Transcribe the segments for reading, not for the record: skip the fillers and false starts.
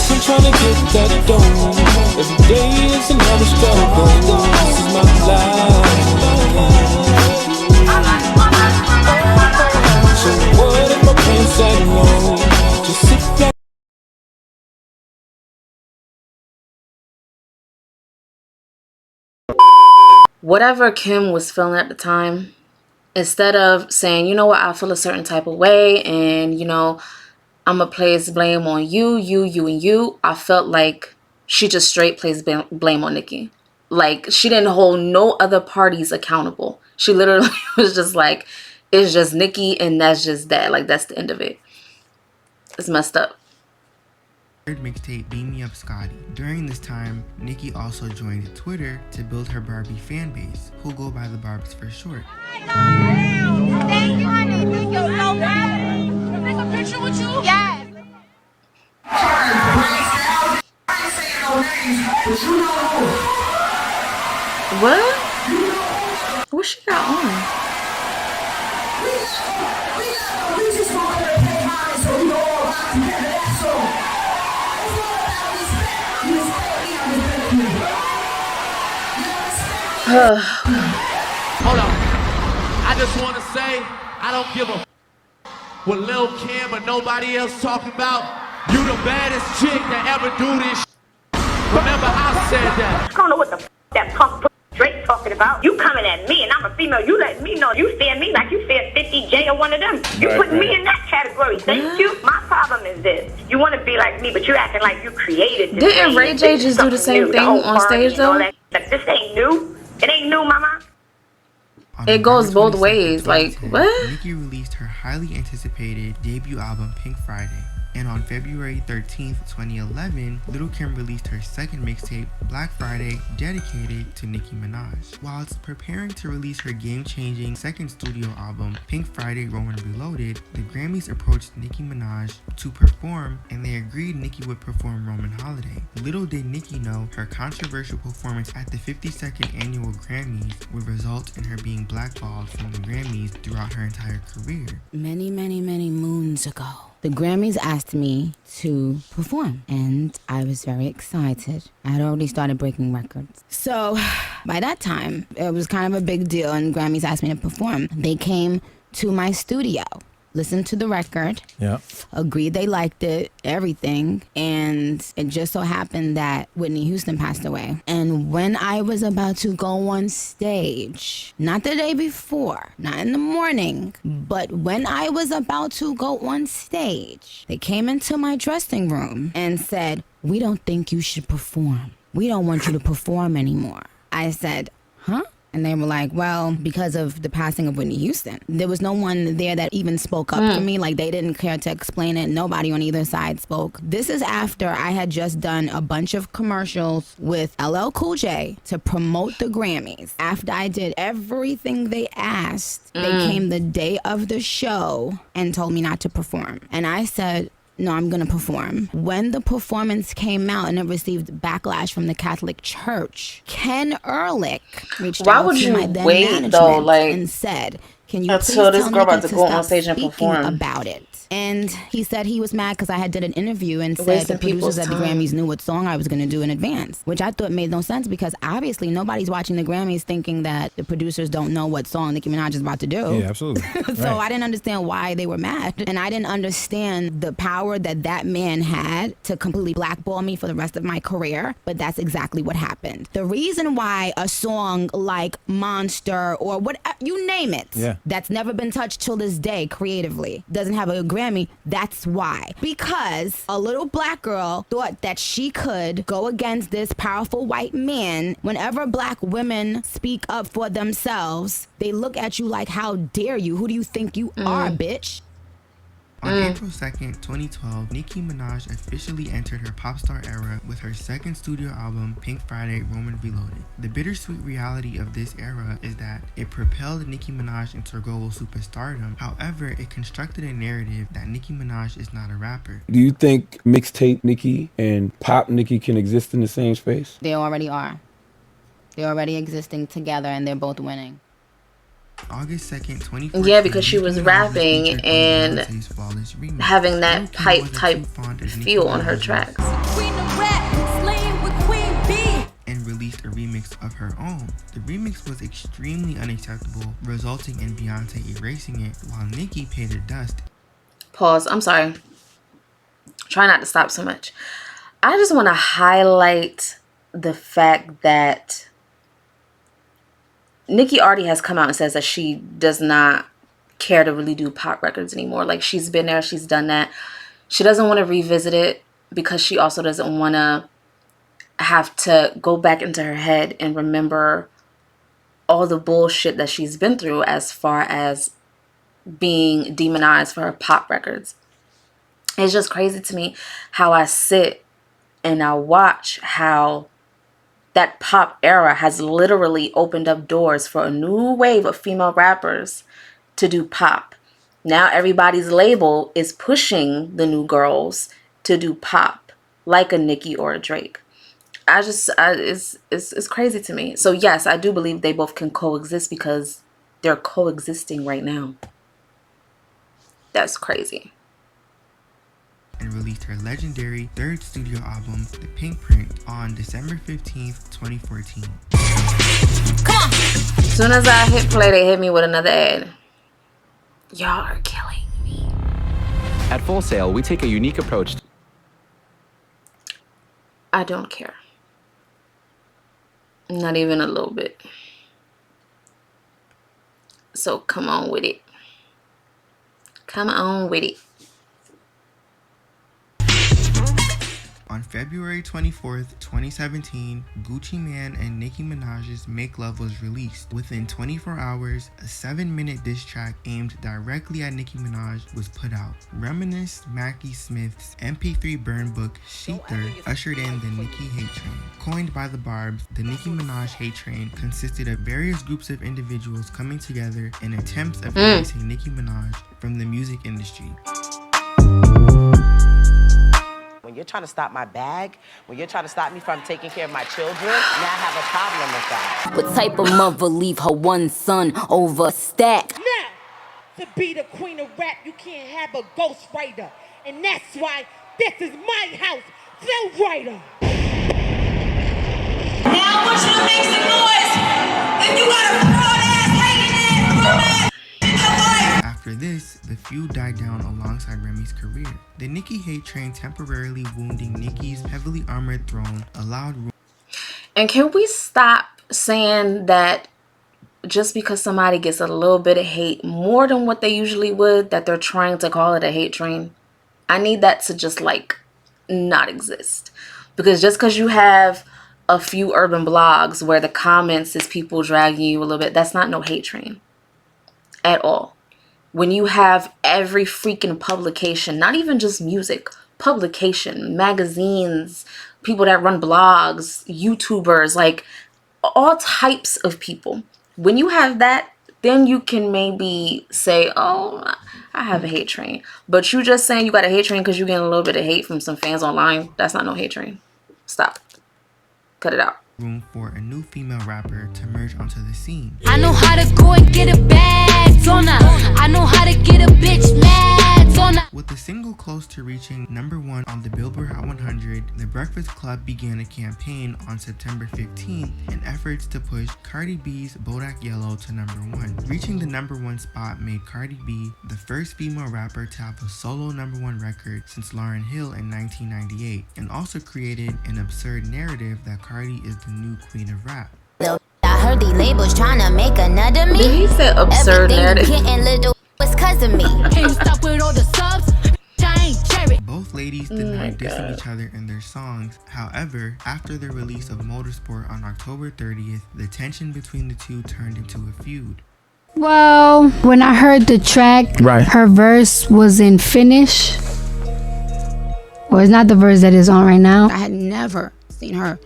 I'm trying to get that dough. Every day is another struggle. This is my life. So what if my plans say no? Just sit back. Whatever Kim was feeling at the time, instead of saying, you know what, I feel a certain type of way, and you know, I'm gonna place blame on you, and you, I felt like she just straight placed blame on Nicki. Like, she didn't hold no other parties accountable. She literally was just like, it's just Nicki, and that's just that. Like, that's the end of it. It's messed up. Third mixtape, Beam Me Up Scotty. During this time, Nicki also joined Twitter to build her Barbie fan base, who go by the Barbs for short. Take a picture with you? Yes. What? What she got on? Hold on. I just want to say, I don't give a what Lil Kim or nobody else talking about. You the baddest chick that ever do this. Remember, I said that. I don't know what the that punk Drake talking about. You coming at me and I'm a female. You letting me know you fear me like you fear 50J or one of them. You putting me in that category. Thank you. My problem is this. You want to be like me, but you're acting like you created this. Didn't Ray J just do the same thing on stage though? This ain't new. It ain't new, mama. It goes both ways. Like, what? Nicki released her highly anticipated debut album, Pink Friday. And on February 13th, 2011, Lil' Kim released her second mixtape, Black Friday, dedicated to Nicki Minaj. Whilst preparing to release her game-changing second studio album, Pink Friday Roman Reloaded, the Grammys approached Nicki Minaj to perform, and they agreed Nicki would perform Roman Holiday. Little did Nicki know her controversial performance at the 52nd annual Grammys would result in her being blackballed from the Grammys throughout her entire career. Many moons ago, the Grammys asked me to perform, and I was very excited. I had already started breaking records. So by that time, it was kind of a big deal, and Grammys asked me to perform. They came to my studio, listened to the record, agreed they liked it, everything, and it just so happened that Whitney Houston passed away. And when I was about to go on stage, not the day before, not in the morning, but when I was about to go on stage, they came into my dressing room and said, "We don't think you should perform. We don't want you to perform anymore." I said, "Huh?" And they were like, well, because of the passing of Whitney Houston. There was no one there that even spoke up for me. Like, they didn't care to explain it. Nobody on either side spoke. This is after I had just done a bunch of commercials with LL Cool J to promote the Grammys. After I did everything they asked, they came the day of the show and told me not to perform. And I said, no, I'm going to perform. When the performance came out and it received backlash from the Catholic Church, Ken Ehrlich reached out to my then management and said, can you please tell Nicki to stop speaking about it? And he said he was mad because I had did an interview and said the producers at the Grammys knew what song I was going to do in advance, which I thought made no sense because obviously nobody's watching the Grammys thinking that the producers don't know what song Nicki Minaj is about to do. Yeah, absolutely. So I didn't understand why they were mad, and I didn't understand the power that that man had to completely blackball me for the rest of my career, but that's exactly what happened. The reason why a song like Monster or what, you name it, that's never been touched till this day creatively, doesn't have a Grammy, that's why. Because a little black girl thought that she could go against this powerful white man. Whenever black women speak up for themselves, they look at you like, how dare you? Who do you think you are, bitch? On April 2nd, 2012, Nicki Minaj officially entered her pop star era with her second studio album, Pink Friday Roman Reloaded. The bittersweet reality of this era is that it propelled Nicki Minaj into global superstardom. However, it constructed a narrative that Nicki Minaj is not a rapper. Do you think mixtape Nicki and pop Nicki can exist in the same space? They already are. They're already existing together and they're both winning. August 2nd, 2014. Yeah, because she was rapping and having that pipe type feel on her tracks. remix of her own. The remix was extremely unacceptable, resulting in Beyonce erasing it, while Nicki paid the dust. Pause. I'm sorry. Try not to stop so much. I just want to highlight the fact that Nicki already has come out and says that she does not care to really do pop records anymore. Like, she's been there, she's done that. She doesn't want to revisit it because she also doesn't want to have to go back into her head and remember all the bullshit that she's been through as far as being demonized for her pop records. It's just crazy to me how I sit and I watch how that pop era has literally opened up doors for a new wave of female rappers to do pop. Now everybody's label is pushing the new girls to do pop, like a Nicki or a Drake. It's crazy to me. So yes, I do believe they both can coexist because they're coexisting right now. That's crazy. And released her legendary third studio album, The Pink Print, on December 15th, 2014. Come on! As soon as I hit play, they hit me with another ad. Y'all are killing me. At Full Sail, we take a unique approach. I don't care. Not even a little bit. So come on with it. Come on with it. On February 24th, 2017, Gucci Mane and Nicki Minaj's Make Love was released. Within 24 hours, a 7-minute diss track aimed directly at Nicki Minaj was put out. Reminisce Mackie Smith's MP3 burn book, Sheether, ushered in the Nicki Hate Train. Coined by the Barbs, the Nicki Minaj Hate Train consisted of various groups of individuals coming together in attempts of erasing Nicki Minaj from the music industry. When you're trying to stop my bag, when you're trying to stop me from taking care of my children, now I have a problem with that. What type of mother leave her one son over a stack? Now, to be the queen of rap, you can't have a ghostwriter. And that's why this is my house, Flow Writer. Now I want you to make some noise if you got a broad ass, hating ass, broad ass. After this, the feud died down alongside Remy's career. The Nicki Hate Train temporarily wounding Nicki's heavily armored throne allowed room. And can we stop saying that just because somebody gets a little bit of hate more than what they usually would, that they're trying to call it a hate train? I need that to just like not exist. Because just because you have a few urban blogs where the comments is people dragging you a little bit, that's not no hate train at all. When you have every freaking publication, not even just music, publication, magazines, people that run blogs, YouTubers, like all types of people. When you have that, then you can maybe say, oh, I have a hate train. But you just saying you got a hate train because you're getting a little bit of hate from some fans online, that's not no hate train. Stop. Cut it out. Room for a new female rapper to merge onto the scene. I know how to go and get a bag on her. I know how to get a bitch mad on her. With the single close to reaching #1 on the Billboard Hot 100, The Breakfast Club began a campaign on September 15th in efforts to push Cardi B's Bodak Yellow to #1. Reaching the #1 spot made Cardi B the first female rapper to have a solo #1 record since Lauryn Hill in 1998, and also created an absurd narrative that Cardi is the new queen of rap. I heard the labels trying to make another me. Did he say absurd narrative? Getting little was cause of me. Can you stop with all the subs? Both ladies denied dissing each other in their songs. However, after the release of Motorsport on October 30th, the tension between the two turned into a feud. Well, when I heard the track, her verse was in Finnish. Well, it's not the verse that is on right now. I had never seen her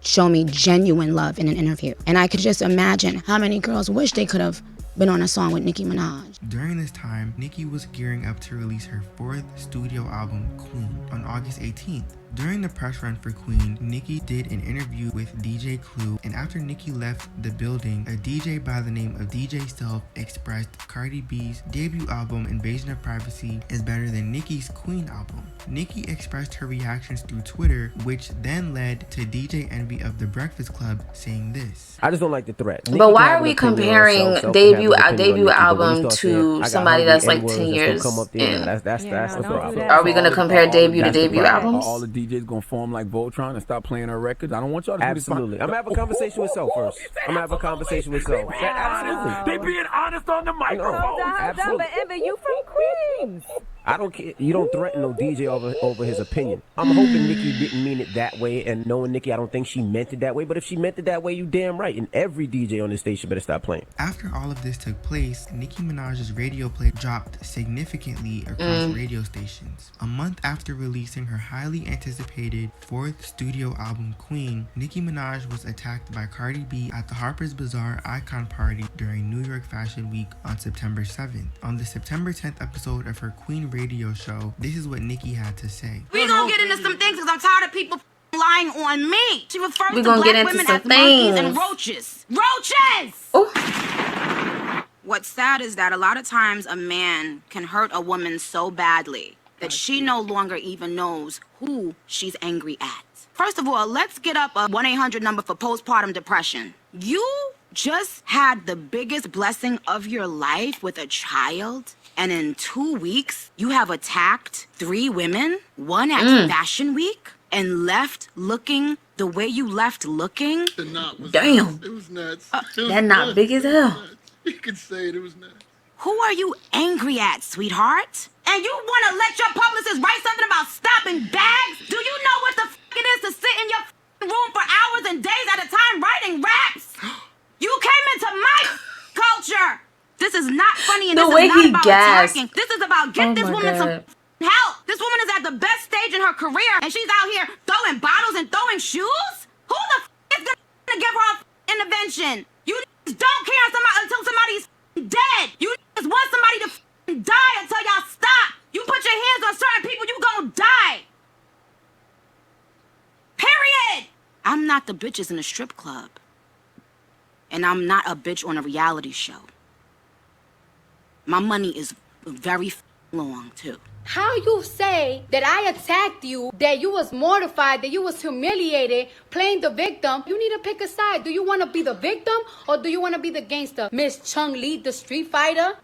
show me genuine love in an interview. And I could just imagine how many girls wish they could have been on a song with Nicki Minaj. During this time, Nicki was gearing up to release her 4th studio album, Queen, on August 18th. During the press run for Queen, Nicki did an interview with DJ Clue, and after Nicki left the building, a DJ by the name of DJ Self expressed Cardi B's debut album Invasion of Privacy is better than Nicki's Queen album. Nicki expressed her reactions through Twitter, which then led to DJ Envy of The Breakfast Club saying this. I just don't like the threat. But why are we comparing debut album to somebody that's like 10 years in? That's the problem. Are we gonna compare debut to debut albums? All the DJs gonna form like Voltron and stop playing our records? I don't want y'all to Absolutely. I'm gonna have a conversation with Self first. I'm gonna have a conversation with Self. Absolutely. They being honest on the microphone. Absolutely. But Emma, you from Queens. I don't care. You don't threaten no DJ over his opinion. I'm hoping Nicki didn't mean it that way, and knowing Nicki, I don't think she meant it that way. But if she meant it that way, you damn right. And every DJ on this station better stop playing. After all of this took place, Nicki Minaj's radio play dropped significantly across radio stations. A month after releasing her highly anticipated fourth studio album, Queen, Nicki Minaj was attacked by Cardi B at the Harper's Bazaar Icon Party during New York Fashion Week on September 7th. On the September 10th episode of her Queen radio show, this is what Nicki had to say. We gonna get into some things because I'm tired of people lying on me. She refers to black women as monkeys and roaches. Roaches! Oh. What's sad is that a lot of times a man can hurt a woman so badly that she no longer even knows who she's angry at. First of all, let's get up a 1-800 number for postpartum depression. You just had the biggest blessing of your life with a child, and in 2 weeks, you have attacked 3 women, one at Fashion Week, and left looking the way you left looking? Damn. It was nuts. That knot big as hell. You can say it was nuts. Who are you angry at, sweetheart? And you want to let your publicist write something about stopping bags? Do you know what the f*** it is to sit in your room for hours and days at a time writing raps? You came into my culture. This is not funny, and The this way is not he about gasped. attacking. This is about get this woman some help. This woman is at the best stage in her career, and she's out here throwing bottles and throwing shoes? Who the f*** is gonna give her a intervention? You don't care until somebody's dead. You want somebody to die until y'all stop. You put your hands on certain people, you gonna die. Period. I'm not the bitches in a strip club. And I'm not a bitch on a reality show. My money is very long, too. How you say that I attacked you, that you was mortified, that you was humiliated, playing the victim? You need to pick a side. Do you want to be the victim or do you want to be the gangster? Miss Chung Lee, the street fighter?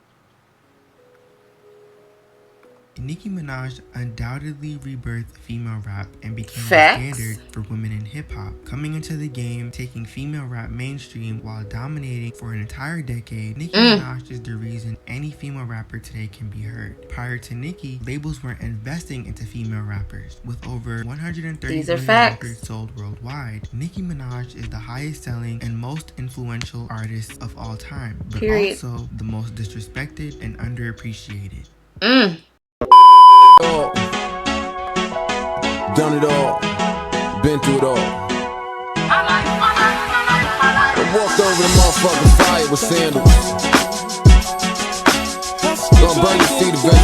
Nicki Minaj undoubtedly rebirthed female rap and became Facts. the standard for women in hip-hop, coming into the game, taking female rap mainstream while dominating for an entire decade. Nicki Minaj is the reason any female rapper today can be heard. Prior to Nicki, labels weren't investing into female rappers. With over 130 These are million facts. records sold worldwide, Nicki Minaj is the highest selling and most influential artist of all time, but Period. also the most disrespected and underappreciated. Done it all, been through it all. I walked over the motherfucking fire with sandals. Gonna burn your feet eventually.